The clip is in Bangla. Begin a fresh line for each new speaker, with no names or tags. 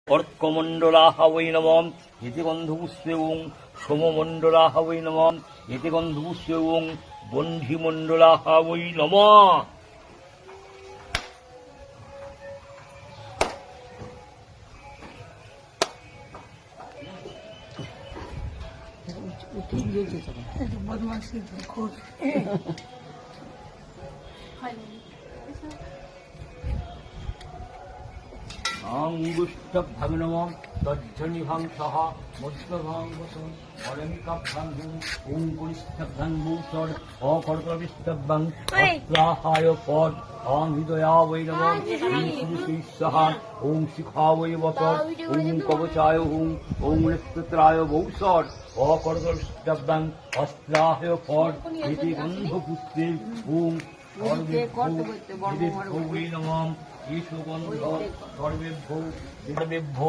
অর্কমণ্ডলাহ বৈ নমঃ এতে গন্ধপুষ্পে ওং সোমমণ্ডলাহ বৈ নমঃ এতে গন্ধপুষ্পে ওং বহ্নিমণ্ডলাহ বৈ নমঃ। অঙ্গুষ্ঠভাবে নমঃ তজ্জনিভাং সহ মধ্যভাং বসন অলঙ্কাভ্যাং ওং পরিষ্ঠভ্যাং ভূষর অকর্কবিষ্ঠভ্যাং অস্ত্রাহায় পদ ওং হৃদয়া বৈ নমঃ শ্রীশ্রীস্বাহা ওং শিখা বৈ বসর ওং কবচায় ওং ওং নক্ষত্রায় ভূষর অকর্কবিষ্ঠভ্যাং অস্ত্রাহায় পদ ইতি গন্ধপুষ্পে ওং সর্বেভ্যো নমঃ। ঈশো গন্ধ সর্বেভ্যো